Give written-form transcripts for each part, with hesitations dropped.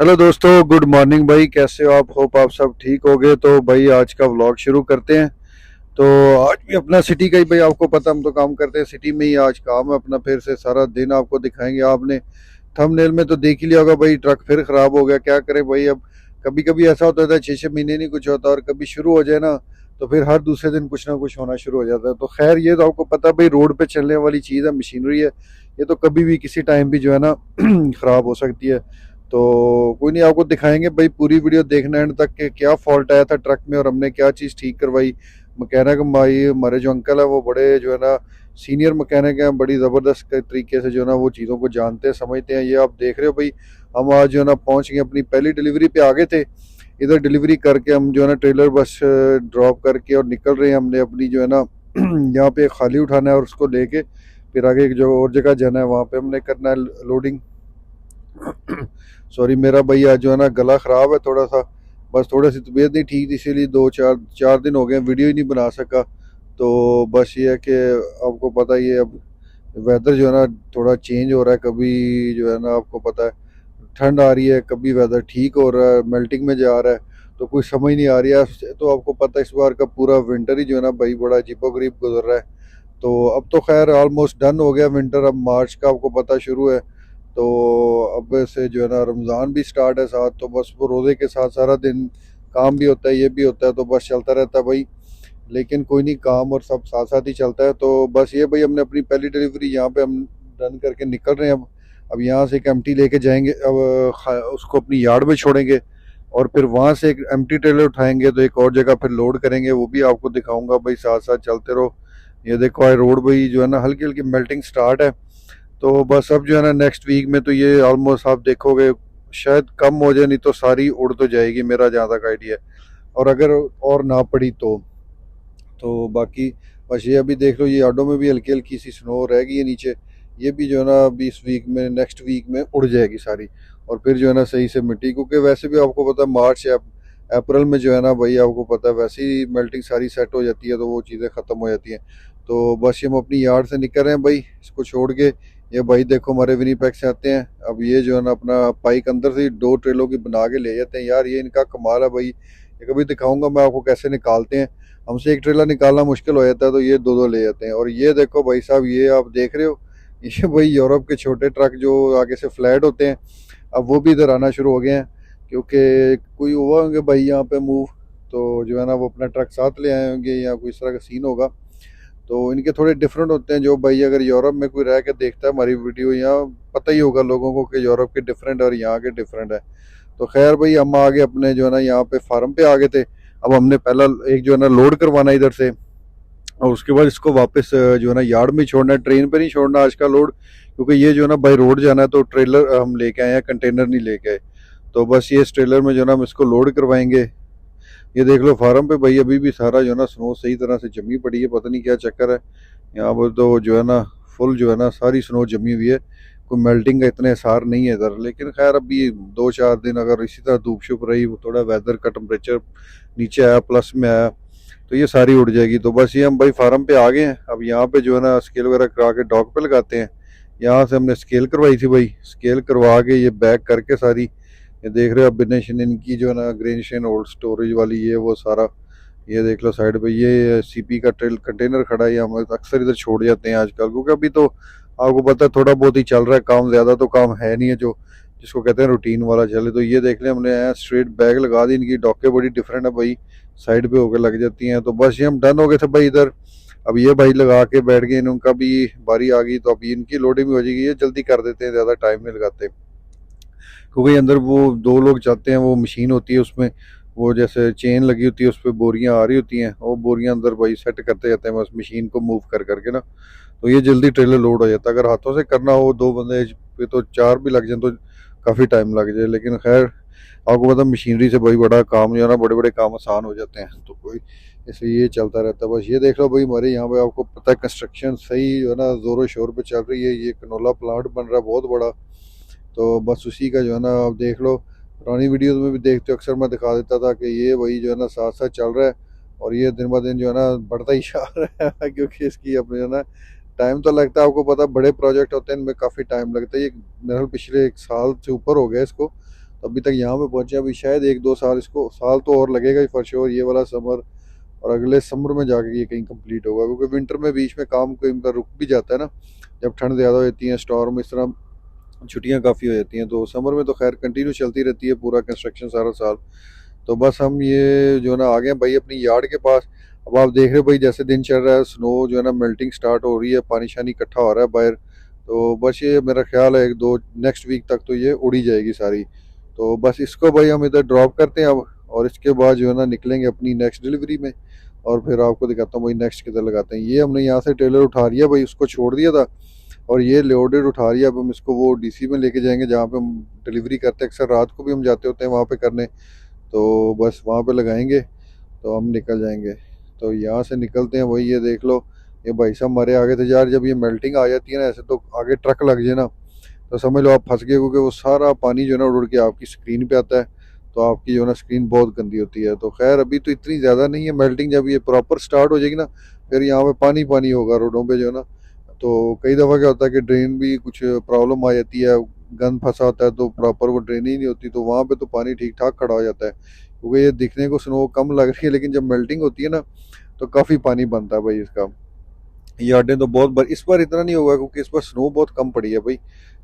Hello दोस्तों, good morning भाई। कैसे हो आप? होप आप सब ठीक हो गए। तो भाई आज का व्लॉग शुरू करते हैं। तो आज भी अपना सिटी का ही, भाई आपको पता हम तो काम करते हैं सिटी में ही। आज काम है अपना, फिर से सारा दिन आपको दिखाएंगे। आपने थंबनेल में तो देख ही लिया होगा भाई, ट्रक फिर खराब हो गया। क्या करें भाई, अब कभी कभी ऐसा होता था 6 6 महीने नहीं कुछ होता, और कभी शुरू हो जाए ना तो फिर हर दूसरे दिन कुछ ना कुछ होना शुरू हो जाता है। तो खैर, ये तो आपको पता भाई, रोड पे चलने वाली चीज़ है, मशीनरी है। ये तो कभी भी किसी टाइम भी जो है ना खराब हो सकती है। तो कोई नहीं, आपको दिखाएंगे भाई, पूरी वीडियो देखना एंड तक के क्या फॉल्ट आया था ट्रक में और हमने क्या चीज़ ठीक करवाई। मैकेनिक भाई हमारे जो अंकल है वो बड़े जो है ना सीनियर मैकेनिक हैं, बड़ी ज़बरदस्त तरीके से जो है ना वो चीज़ों को जानते हैं, समझते हैं। ये आप देख रहे हो भाई, हम आज जो है ना पहुंच गए, अपनी पहली डिलीवरी पे आ गए थे। इधर डिलीवरी करके हम जो है ना ट्रेलर बस ड्रॉप करके और निकल रहे हैं। हमने अपनी जो है ना यहाँ पे खाली उठाना है और उसको लेके फिर आगे जो और जगह जाना है वहाँ पे हमने करना है लोडिंग। सॉरी, मेरा भाई आज जो है ना गला ख़राब है थोड़ा सा, बस थोड़ा सी तबीयत नहीं ठीक थी, इसीलिए दो चार चार दिन हो गए वीडियो ही नहीं बना सका। तो बस ये है कि आपको पता ही है, अब वेदर जो है ना थोड़ा चेंज हो रहा है। कभी जो है ना आपको पता है ठंड आ रही है, कभी वेदर ठीक हो रहा है, मेल्टिंग में जा रहा है। तो कुछ समझ नहीं आ रही है। तो आपको पता है इस बार का पूरा विंटर ही जो है ना भाई बड़ा अजीबोगरीब गुजर रहा है। तो अब तो खैर ऑलमोस्ट डन हो गया विंटर, अब मार्च का आपको पता शुरू है। तो अब से जो है ना रमज़ान भी स्टार्ट है साथ, तो बस वो रोज़े के साथ सारा दिन काम भी होता है, ये भी होता है, तो बस चलता रहता है भाई। लेकिन कोई नहीं, काम और सब साथ साथ ही चलता है। तो बस ये भाई, हमने अपनी पहली डिलीवरी यहाँ पे हम डन करके निकल रहे हैं। अब यहाँ से एक एम्प्टी लेके जाएंगे, अब उसको अपनी यार्ड में छोड़ेंगे और फिर वहाँ से एक एम्प्टी ट्रेलर उठाएंगे, तो एक और जगह फिर लोड करेंगे, वो भी आपको दिखाऊंगा भाई। साथ साथ चलते रहो। ये देखो ये रोड भाई जो है ना हल्की हल्की मेल्टिंग स्टार्ट है। तो बस अब जो है ना नेक्स्ट वीक में तो ये ऑलमोस्ट आप देखोगे शायद कम हो जाए, नहीं तो सारी उड़ तो जाएगी, मेरा जहाँ तक आइडिया है। और अगर और ना पड़ी तो बाकी बस ये अभी देख लो, ये यार्डों में भी हल्की हल्की सी स्नो रह गई है नीचे। ये भी जो है ना अभी इस वीक में, नेक्स्ट वीक में उड़ जाएगी सारी। और फिर जो है ना सही से मिट्टी, क्योंकि वैसे भी आपको पता है मार्च या अप्रैल में जो है ना भाई आपको पता है वैसे ही मेल्टिंग सारी सेट हो जाती है, तो वो चीज़ें ख़त्म हो जाती हैं। तो बस ये हम अपनी यार्ड से निकल रहे हैं भाई, इसको छोड़ के। ये भाई देखो हमारे विनीपेग से आते हैं। अब ये जो है ना अपना पाइक अंदर से दो ट्रेलों की बना के ले जाते हैं। यार ये इनका कमाल है भाई, ये कभी दिखाऊंगा मैं आपको कैसे निकालते हैं। हमसे एक ट्रेलर निकालना मुश्किल हो जाता है, तो ये दो दो ले जाते हैं। और ये देखो भाई साहब, ये आप देख रहे हो, ये भाई यूरोप के छोटे ट्रक जो आगे से फ्लैट होते हैं, अब वो भी इधर आना शुरू हो गए हैं। क्योंकि कोई हुआ होंगे भाई यहाँ पे मूव, तो जो है ना वो अपना ट्रक साथ ले आए होंगे या कोई इस तरह का सीन होगा। तो इनके थोड़े डिफरेंट होते हैं। जो भाई अगर यूरोप में कोई रह के देखता है हमारी वीडियो, यहाँ पता ही होगा लोगों को कि यूरोप के डिफरेंट और यहाँ के डिफरेंट है। तो खैर भाई, हम आगे अपने जो है ना यहाँ पे फार्म पे आ गए थे। अब हमने पहला एक जो है ना लोड करवाना इधर से, और उसके बाद इसको वापस जो है ना यार्ड में छोड़ना है, ट्रेन पे नहीं छोड़ना आज का लोड। क्योंकि ये जो है ना बाई रोड जाना है, तो ट्रेलर हम लेके आए हैं, कंटेनर नहीं लेके आए। तो बस ये इस ट्रेलर में जो है ना हम इसको लोड करवाएंगे। ये देख लो फार्म पे भाई अभी भी सारा जो है ना स्नो सही तरह से जमी पड़ी है, पता नहीं क्या चक्कर है। यहाँ पर तो जो है ना फुल जो है ना सारी स्नो जमी हुई है। कोई मेल्टिंग का इतने असर नहीं है इधर। लेकिन खैर अभी 2 4 दिन अगर इसी तरह धूप शुप रही, थोड़ा वेदर का टेम्परेचर नीचे आया, प्लस में आया, तो ये सारी उड़ जाएगी। तो बस ये हम भाई फार्म पे आ गए हैं। अब यहाँ पे जो है ना स्केल वगैरह करा के डॉग पे लगाते हैं। यहाँ से हमने स्केल करवाई थी भाई, स्केल करवा के ये बैक करके सारी, ये देख रहे हो अबिनेशन इनकी जो है ना ग्रेनेशन ओल्ड स्टोरेज वाली, ये वो सारा। ये देख लो साइड पे ये सीपी का ट्रेल कंटेनर खड़ा है, ये हम अक्सर इधर छोड़ जाते हैं आजकल, क्योंकि अभी तो आपको पता है थोड़ा बहुत ही चल रहा है काम, ज़्यादा तो काम है नहीं है जो जिसको कहते हैं रूटीन वाला चले। तो ये देख लें हमने स्ट्रेट बैग लगा दी। इनकी डॉके बड़ी डिफरेंट है भाई, साइड पे होकर लग जाती हैं। तो बस ये हम डन हो गए थे भाई इधर। अब ये भाई लगा के बैठ गए, इनका भी बारी आ गई, तो अभी इनकी लोडिंग भी हो जाएगी। ये जल्दी कर देते हैं, ज़्यादा टाइम नहीं लगाते। क्योंकि अंदर वो दो लोग जाते हैं, वो मशीन होती है उसमें, वो जैसे चेन लगी होती है उस पर बोरियाँ आ रही होती हैं, वो बोरियाँ अंदर भाई सेट करते जाते हैं बस मशीन को मूव कर करके ना। तो ये जल्दी ट्रेलर लोड हो जाता है। अगर हाथों से करना हो दो बंदे पे तो चार भी लग जाए तो काफ़ी टाइम लग जाए। लेकिन खैर आपको पता मशीनरी से भाई बड़ा काम जो है ना, बड़े बड़े काम आसान हो जाते हैं। तो कोई इसलिए ये चलता रहता है। बस ये देख लो भाई, हमारे यहाँ पे आपको पता है कंस्ट्रक्शन सही जो है ना ज़ोरों शोर पे चल रही है। ये कनोला प्लांट बन रहा है बहुत बड़ा। तो बस उसी का जो है ना आप देख लो, पुरानी वीडियोस में भी देखते हो अक्सर मैं दिखा देता था कि ये वही जो है ना साथ साथ चल रहा है। और ये दिन ब दिन जो है ना बढ़ता ही जा रहा है क्योंकि इसकी अपने जो है ना टाइम तो लगता है। आपको पता है बड़े प्रोजेक्ट होते हैं इनमें काफ़ी टाइम लगता है। ये मेरे ख्याल पिछले 1 साल से ऊपर हो गया इसको। तो अभी तक यहाँ पे पहुँचे, अभी शायद 1-2 साल, इसको साल तो और लगेगा ही फॉर श्योर, ये वाला समर और अगले समर में जाके ये कहीं कंप्लीट होगा, क्योंकि विंटर में बीच में काम कोई मतलब रुक भी जाता है ना, जब ठंड ज़्यादा हो जाती है, स्टॉर्म इस तरह छुट्टियां काफ़ी हो जाती हैं। तो समर में तो खैर कंटिन्यू चलती रहती है पूरा कंस्ट्रक्शन सारा साल। तो बस हम ये जो है ना आ गए भाई अपनी यार्ड के पास। अब आप देख रहे हो भाई जैसे दिन चल रहा है, स्नो जो है ना मेल्टिंग स्टार्ट हो रही है, पानी शानी इकट्ठा हो रहा है बाहर। तो बस ये मेरा ख्याल है 1-2 नेक्स्ट वीक तक तो ये उड़ी जाएगी सारी। तो बस इसको भाई हम इधर ड्रॉप करते हैं अब, और इसके बाद जो है ना निकलेंगे अपनी नेक्स्ट डिलीवरी में, और फिर आपको दिखाता हूँ भाई नेक्स्ट किधर लगाते हैं। ये हमने यहाँ से ट्रेलर उठा लिया भाई, उसको छोड़ दिया था, और ये लोडेड उठा लिया। अब हम इसको वो डीसी में लेके जाएंगे जहाँ पे हम डिलीवरी करते हैं, अक्सर रात को भी हम जाते होते हैं वहाँ पे करने। तो बस वहाँ पे लगाएंगे तो हम निकल जाएंगे। तो यहाँ से निकलते हैं भाई, ये देख लो ये भाई साहब हमारे आगे थे यार। जब ये मेल्टिंग आ जाती है ना ऐसे, तो आगे ट्रक लग जाए ना तो समझ लो आप फंस गए, क्योंकि वो सारा पानी जो है ना उड़ के आपकी स्क्रीन पे आता है। तो आपकी जो है ना स्क्रीन बहुत गंदी होती है। तो खैर अभी तो इतनी ज़्यादा नहीं है मेल्टिंग, जब ये प्रॉपर स्टार्ट हो जाएगी ना फिर यहाँ पे पानी पानी होगा रोडों पे जो है ना। तो कई दफ़ा क्या होता है कि ड्रेन भी कुछ प्रॉब्लम आ जाती है, गंद फंसा होता है तो प्रॉपर वो ड्रेन ही नहीं होती, तो वहाँ पे तो पानी ठीक ठाक खड़ा हो जाता है। क्योंकि ये दिखने को स्नो कम लग रही है, लेकिन जब मेल्टिंग होती है ना तो काफ़ी पानी बनता है भाई इसका। यार्डें तो बहुत बार, इस बार इतना नहीं होगा क्योंकि इस बार स्नो बहुत कम पड़ी है भाई।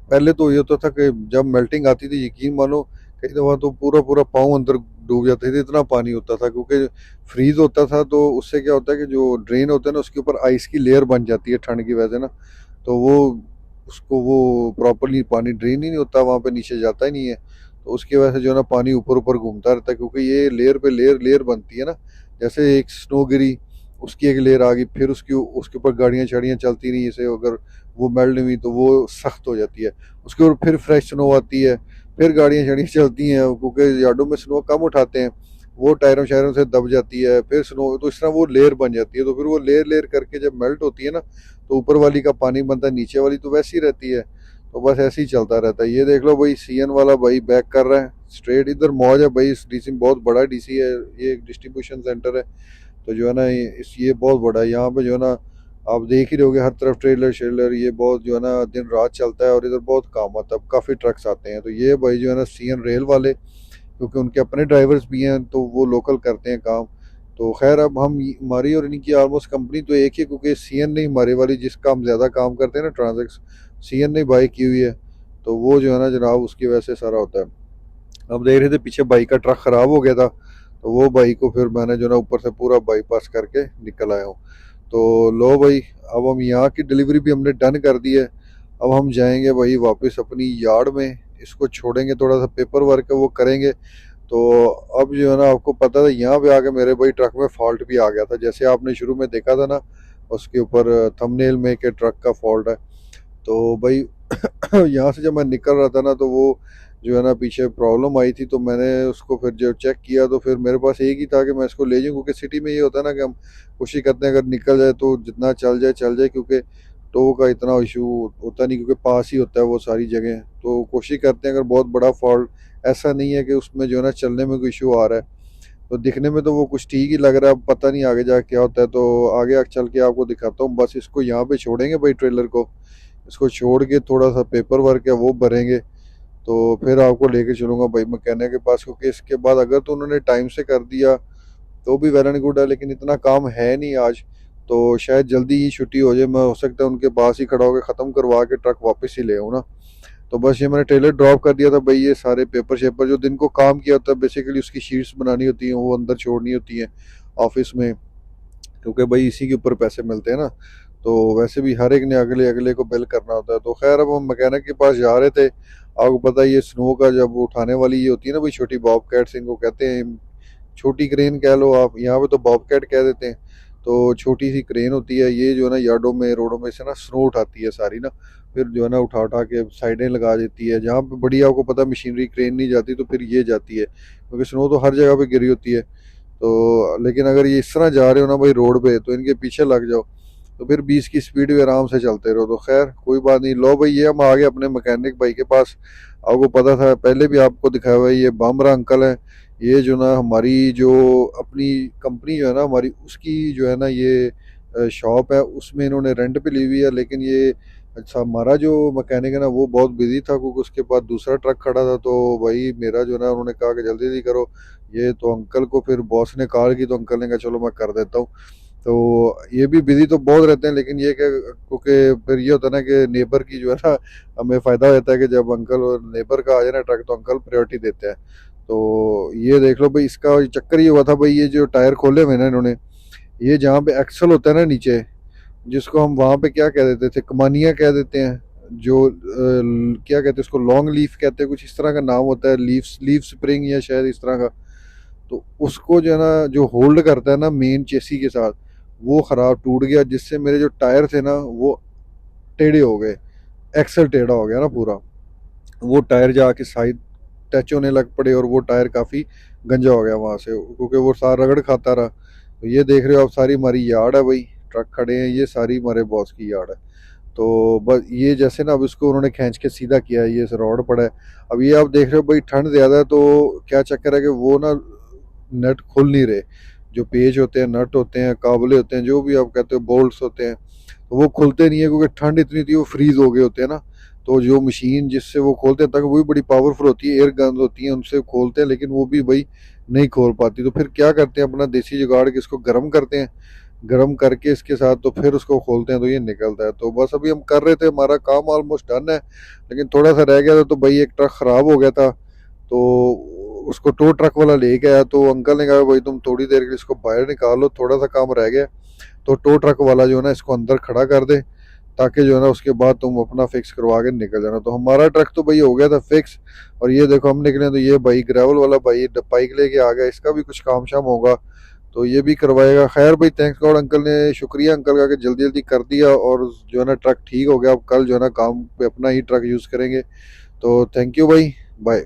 पहले तो ये होता था कि जब मेल्टिंग आती थी यकीन मानो कई दफ़ा तो पूरा पूरा पाँव अंदर डूब जाते थे, इतना पानी होता था। क्योंकि फ्रीज होता था तो उससे क्या होता है कि जो ड्रेन होता है ना उसके ऊपर आइस की लेयर बन जाती है ठंड की वजह से ना। तो वो उसको वो प्रॉपरली पानी ड्रेन ही नहीं होता, वहाँ पे नीचे जाता ही नहीं है। तो उसकी वजह से जो है ना पानी ऊपर ऊपर घूमता रहता है, क्योंकि ये लेयर पे लेयर लेयर बनती है ना। जैसे एक स्नो गिरी, उसकी एक लेयर आ गई, फिर उसकी उसके ऊपर गाड़ियाँ शाड़ियाँ चलती रही, जैसे अगर वो मेल्ट नहीं हुई तो वो सख्त हो जाती है। उसके ऊपर फिर फ्रेश स्नो आती है, फिर गाड़ियाँ शाड़ियाँ चलती हैं, क्योंकि यार्डों में स्नो कम उठाते हैं, वो टायरों शायरों से दब जाती है, फिर स्नो तो इस तरह वो लेयर बन जाती है। तो फिर वो लेयर लेयर करके जब मेल्ट होती है ना तो ऊपर वाली का पानी बनता है, नीचे वाली तो वैसी रहती है। तो बस ऐसे ही चलता रहता है। ये देख लो भाई सीएन वाला भाई बैक कर रहा है स्ट्रेट, इधर मौज है भाई। इस डीसी में बहुत बड़ा डीसी है, ये एक डिस्ट्रीब्यूशन सेंटर है। तो जो है ना ये बहुत बड़ा है, यहाँ पे जो है ना आप देख ही रहोगे हर तरफ ट्रेलर शेलर, ये बहुत जो है ना दिन रात चलता है, और इधर बहुत काम आता है, काफ़ी ट्रक्स आते हैं। तो ये भाई जो है ना सीएन रेल वाले, क्योंकि उनके अपने ड्राइवर्स भी हैं तो वो लोकल करते हैं काम। तो खैर अब हम हमारी और इनकी ऑलमोस्ट कंपनी तो एक ही, क्योंकि सीएन ने हमारे वाली जिसका हम ज़्यादा काम करते हैं ना ट्रांजेक्स, सीएन ने बाई की हुई है। तो वो जो है ना जनाब उसकी वजह से सारा होता है। अब देख रहे थे पीछे बाइक का ट्रक ख़राब हो गया था, तो वो बाइक को फिर मैंने जो ना ऊपर से पूरा बाईपास करके निकल आया हूँ। तो लो भाई, अब हम यहाँ की डिलीवरी भी हमने डन कर दी है। अब हम जाएंगे भाई वापस अपनी यार्ड में, इसको छोड़ेंगे, थोड़ा सा पेपर वर्क है वो करेंगे। तो अब जो है ना आपको पता था यहाँ पे आके मेरे भाई ट्रक में फॉल्ट भी आ गया था, जैसे आपने शुरू में देखा था ना उसके ऊपर थंबनेल में कि ट्रक का फॉल्ट है। तो भाई यहाँ से जब मैं निकल रहा था ना तो वो जो है ना पीछे प्रॉब्लम आई थी, तो मैंने उसको फिर जब चेक किया तो फिर मेरे पास एक ही था कि मैं इसको ले जाऊँ, क्योंकि सिटी में ये होता है ना कि हम कोशिश करते हैं अगर निकल जाए तो जितना चल जाए, क्योंकि टो का इतना इशू होता नहीं, क्योंकि पास ही होता है वो सारी जगह। तो कोशिश करते हैं अगर बहुत बड़ा फॉल्ट ऐसा नहीं है कि उसमें जो है ना चलने में कोई इशू आ रहा है। तो दिखने में तो वो कुछ ठीक ही लग रहा है, अब पता नहीं आगे जाके क्या होता है। तो आगे चल के आपको दिखाता हूँ। बस इसको यहाँ पे छोड़ेंगे भाई ट्रेलर को, इसको छोड़ के थोड़ा सा पेपर वर्क है वो भरेंगे, तो फिर आपको लेके चलूँगा भाई मैकेनिक के पास। क्योंकि इसके बाद अगर तो उन्होंने टाइम से कर दिया तो भी वेल एंड गुड है, लेकिन इतना काम है नहीं आज, तो शायद जल्दी ही छुट्टी हो जाए। मैं हो सकता है उनके पास ही खड़ा होकर ख़त्म करवा के ट्रक वापस ही ले आऊँ ना। तो बस ये मैंने ट्रेलर ड्रॉप कर दिया था भाई। ये सारे पेपर शेपर जो दिन को काम किया होता है बेसिकली उसकी शीट्स बनानी होती हैं, वो अंदर छोड़नी होती हैं ऑफिस में, क्योंकि भाई इसी के ऊपर पैसे मिलते हैं ना। तो वैसे भी हर एक ने अगले अगले को बिल करना होता है। तो खैर अब हम मैकेनिक के पास जा रहे थे। आपको पता है ये स्नो का जब उठाने वाली ये होती है ना भाई छोटी बॉब कैट्स इनको कहते हैं, छोटी क्रेन कह लो आप, यहाँ पे तो बॉब कैट कह देते हैं। तो छोटी सी क्रेन होती है ये, जो है ना यार्डों में रोडों में से ना स्नो उठाती है सारी ना, फिर जो है ना उठा उठा के साइडें लगा देती है। जहाँ पे बड़ी आपको पता मशीनरी क्रेन नहीं जाती तो फिर ये जाती है, क्योंकि स्नो तो हर जगह पे गिरी होती है। तो लेकिन अगर ये इस तरह जा रहे हो ना भाई रोड पे, तो इनके पीछे लग जाओ तो फिर 20 की स्पीड में आराम से चलते रहो। तो खैर कोई बात नहीं। लो भाई ये हम आ गए अपने मैकेनिक भाई के पास। आपको पता था पहले भी आपको दिखाया हुआ है, ये बामरा अंकल है। ये जो ना हमारी जो अपनी कंपनी जो है ना हमारी, उसकी जो है ना ये शॉप है, उसमें इन्होंने रेंट पे ली हुई है। लेकिन ये अच्छा, हमारा जो मैकेनिक है ना वो बहुत बिजी था, क्योंकि उसके पास दूसरा ट्रक खड़ा था। तो भाई मेरा जो है ना, उन्होंने कहा कि जल्दी जल्दी करो। ये तो अंकल को फिर बॉस ने कॉल की, तो अंकल ने कहा चलो मैं कर देता हूँ। तो ये भी बिजी तो बहुत रहते हैं, लेकिन ये कि क्योंकि फिर ये होता है ना कि नेबर की जो है ना, हमें फ़ायदा होता है कि जब अंकल और नेबर का आ जाए ना ट्रक, तो अंकल प्रायोरिटी देते हैं। तो ये देख लो भाई, इसका चक्कर ये हुआ था भाई, ये जो टायर खोले हुए ना इन्होंने, ये जहाँ पे एक्सल होता है ना नीचे, जिसको हम वहाँ पे क्या कह देते थे, कमानिया कह देते हैं, जो क्या कहते हैं उसको, लॉन्ग लीफ कहते हैं, कुछ इस तरह का नाम होता है, लीफ स्प्रिंग या शायद इस तरह का। तो उसको जो है ना, जो होल्ड करता है ना मेन चेसी के साथ, वो ख़राब टूट गया, जिससे मेरे जो टायर थे ना वो टेढ़े हो गए, एक्सल टेढ़ा हो गया ना पूरा। वो टायर जाके साइड टच होने लग पड़े, और वो टायर काफ़ी गंजा हो गया वहाँ से, क्योंकि वो सारा रगड़ खाता रहा। तो ये देख रहे हो आप, सारी हमारी यार्ड है भाई, ट्रक खड़े हैं, ये सारी हमारे बॉस की यार्ड है। तो बस ये जैसे ना, अब इसको उन्होंने खींच के सीधा किया है, ये रॉड पड़ा है। अब ये आप देख रहे हो भाई, ठंड ज़्यादा है, तो क्या चक्कर है कि वो ना नट खुल नहीं रहे। जो पेज होते हैं, नट होते हैं, काबले होते हैं, जो भी आप कहते हो, बोल्ट्स होते हैं, तो वो खुलते नहीं है, क्योंकि ठंड इतनी थी, वो फ्रीज हो गए होते हैं ना। तो जो मशीन जिससे वो खोलते हैं, तक वो भी बड़ी पावरफुल होती है, एयर गन होती है, उनसे खोलते हैं, लेकिन वो भी भाई नहीं खोल पाती। तो फिर क्या करते हैं, अपना देसी जुगाड़ के इसको गर्म करते हैं, गर्म करके इसके साथ तो फिर उसको खोलते हैं, तो ये निकलता है। तो बस अभी हम कर रहे थे, हमारा काम ऑलमोस्ट डन है, लेकिन थोड़ा सा रह गया था। तो भाई एक ट्रक खराब हो गया था, तो उसको टो ट्रक वाला लेके आया। तो अंकल ने कहा भाई तुम थोड़ी देर के लिए इसको बाहर निकाल लो, थोड़ा सा काम रह गया। तो टो ट्रक वाला जो है ना, इसको अंदर खड़ा कर दे, ताकि जो है ना उसके बाद तुम अपना फिक्स करवा के निकल जाना। तो हमारा ट्रक तो भाई हो गया था फिक्स, और ये देखो हम निकले, तो ये भाई ग्रेवल वाला भाई बाइक लेके आ गया, इसका भी कुछ काम शाम होगा तो ये भी करवाएगा। खैर भाई, थैंक्स गॉड, अंकल ने, शुक्रिया अंकल का कि जल्दी जल्दी कर दिया, और जो है ना ट्रक ठीक हो गया। अब कल जो है ना काम पे अपना ही ट्रक यूज़ करेंगे। तो थैंक यू भाई, बाय।